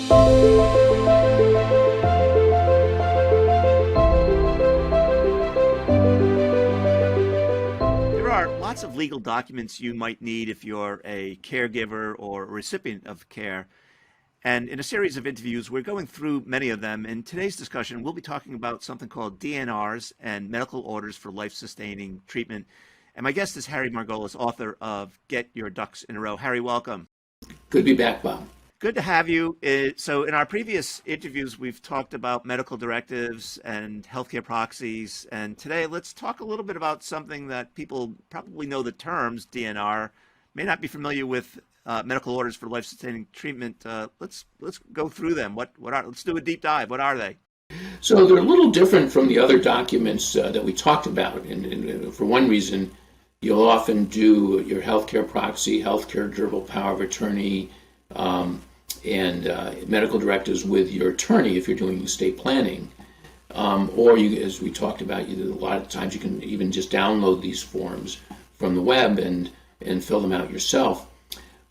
There are lots of legal documents you might need if you're a caregiver or a recipient of care. And in a series of interviews, we're going through many of them. In today's discussion, we'll be talking about something called DNRs and medical orders for life-sustaining treatment. And my guest is Harry Margolis, author of Get Your Ducks in a Row. Harry, welcome. Good to be back, Bob. Good to have you. So in our previous interviews, we've talked about medical directives and healthcare proxies. And today, let's talk a little bit about something that people probably know the terms, DNR, may not be familiar with medical orders for life-sustaining treatment. Let's go through them. Let's do a deep dive. What are they? So they're a little different from the other documents that we talked about. And for one reason, you'll often do your healthcare proxy, healthcare durable power of attorney, and medical directives with your attorney if you're doing estate planning. Or you, as we talked about, a lot of times you can even just download these forms from the web and fill them out yourself.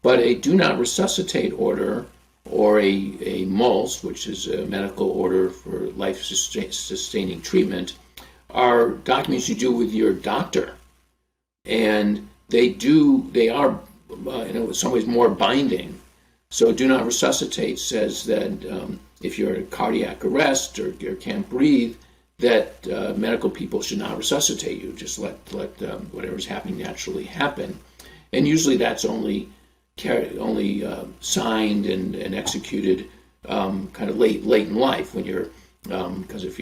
But a do not resuscitate order or a MOLST, which is a medical order for life-sustaining treatment, are documents you do with your doctor. And they are in some ways more binding. So do not resuscitate says that if you're in cardiac arrest or can't breathe, that medical people should not resuscitate you. Just let whatever's happening naturally happen. And usually that's only signed and executed kind of late in life when you're because if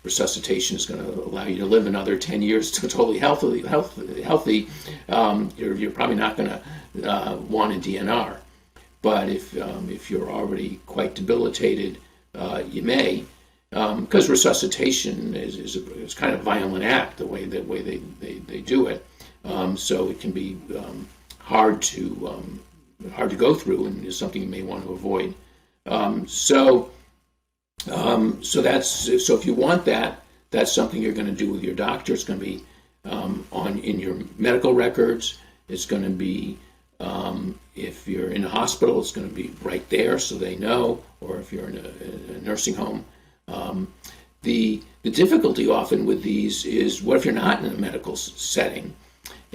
resuscitation is going to allow you to live another 10 years totally healthy, you're probably not going to want a DNR. But if you're already quite debilitated, you may, because resuscitation is kind of a violent act the way they do it. So it can be hard to go through, and is something you may want to avoid. So if you want that, that's something you're going to do with your doctor. It's going to be in your medical records. It's going to be if you're in a hospital, it's going to be right there so they know. Or if you're in a nursing home, the difficulty often with these is what if you're not in a medical setting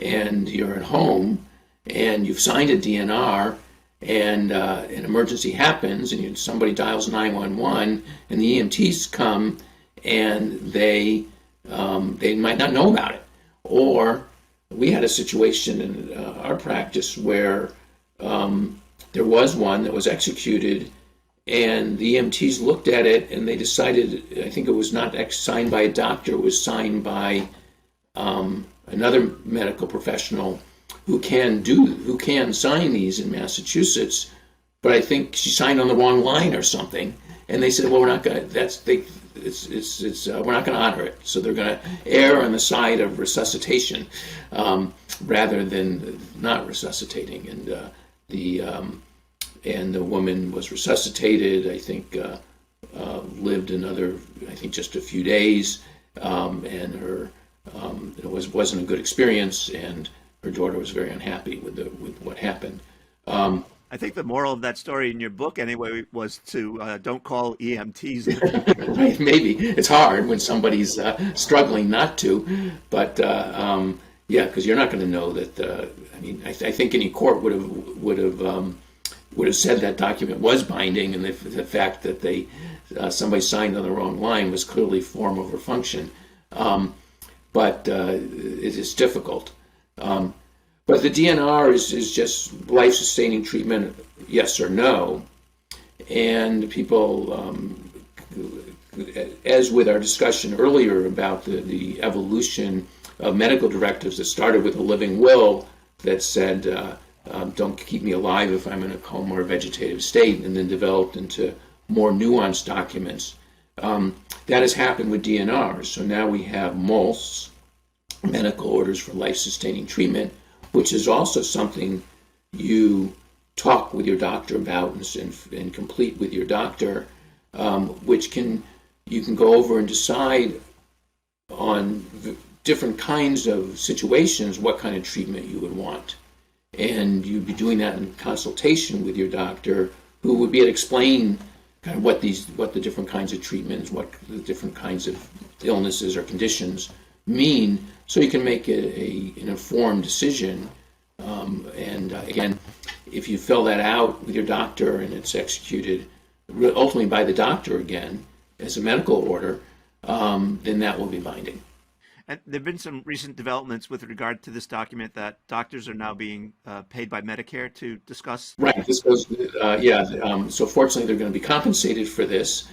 and you're at home and you've signed a DNR and an emergency happens and somebody dials 911 and the EMTs come and they might not know about it. Or we had a situation in our practice where there was one that was executed and the EMTs looked at it and they decided, I think it was not signed by a doctor, it was signed by another medical professional who can sign these in Massachusetts, but I think she signed on the wrong line or something, and they said, well, we're not going to. We're not going to honor it. So they're going to err on the side of resuscitation rather than not resuscitating. And the woman was resuscitated. I think lived another, just a few days, and her it wasn't a good experience, and her daughter was very unhappy with what happened. I think the moral of that story in your book, anyway, was to don't call EMTs. Right, maybe it's hard when somebody's struggling not to, but because you're not going to know that. I think any court would have said that document was binding, and the fact that somebody signed on the wrong line was clearly form over function. But it is difficult. But the DNR is just life-sustaining treatment, yes or no. And people, as with our discussion earlier about the evolution of medical directives that started with a living will that said, don't keep me alive if I'm in a coma or vegetative state, and then developed into more nuanced documents. That has happened with DNRs. So now we have MOLSTs, medical orders for life-sustaining treatment, which is also something you talk with your doctor about and complete with your doctor, which you can go over and decide on different kinds of situations what kind of treatment you would want. And you'd be doing that in consultation with your doctor who would be able to explain kind of what the different kinds of treatments, what the different kinds of illnesses or conditions mean, so you can make an informed decision. Again, if you fill that out with your doctor and it's executed ultimately by the doctor again as a medical order, then that will be binding. And there have been some recent developments with regard to this document that doctors are now being paid by Medicare to discuss. Right. This goes, so fortunately, they're going to be compensated for this.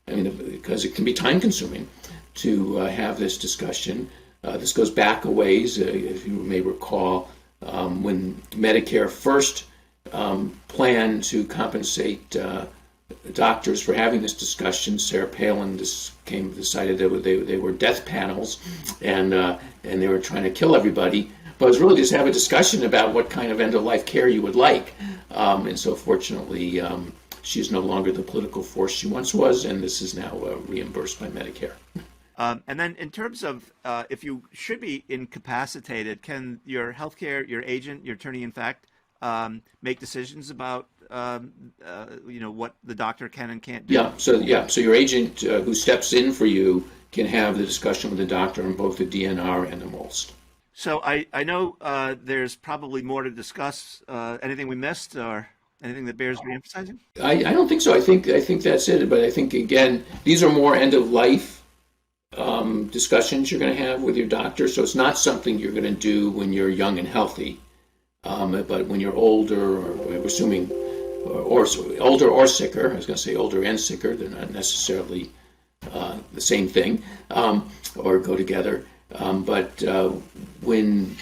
Because it can be time consuming to have this discussion. This goes back a ways, if you may recall, when Medicare first planned to compensate doctors for having this discussion. Sarah Palin decided that they were death panels, and they were trying to kill everybody. But it was really just have a discussion about what kind of end-of-life care you would like. And so fortunately, she is no longer the political force she once was, and this is now reimbursed by Medicare. And then in terms of if you should be incapacitated, can your healthcare, your agent, your attorney, in fact, make decisions about what the doctor can and can't do? So your agent who steps in for you can have the discussion with the doctor on both the DNR and the MOLST. So I know there's probably more to discuss. Anything we missed or anything that bears reemphasizing? I don't think so. I think that's it. But I think, again, these are more end-of-life discussions you're going to have with your doctor. So it's not something you're going to do when you're young and healthy. But when you're older, or we're assuming, or older or sicker, I was going to say older and sicker, they're not necessarily the same thing, or go together. But when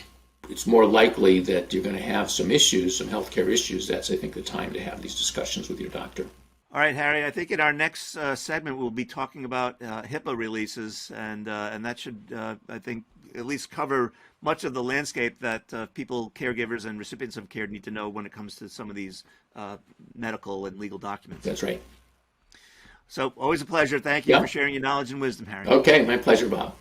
it's more likely that you're going to have some issues, some healthcare issues, that's, I think, the time to have these discussions with your doctor. All right, Harry, I think in our next segment, we'll be talking about HIPAA releases, and that should, I think, at least cover much of the landscape that people, caregivers, and recipients of care need to know when it comes to some of these medical and legal documents. That's right. So always a pleasure. Thank you for sharing your knowledge and wisdom, Harry. Okay, my pleasure, Bob.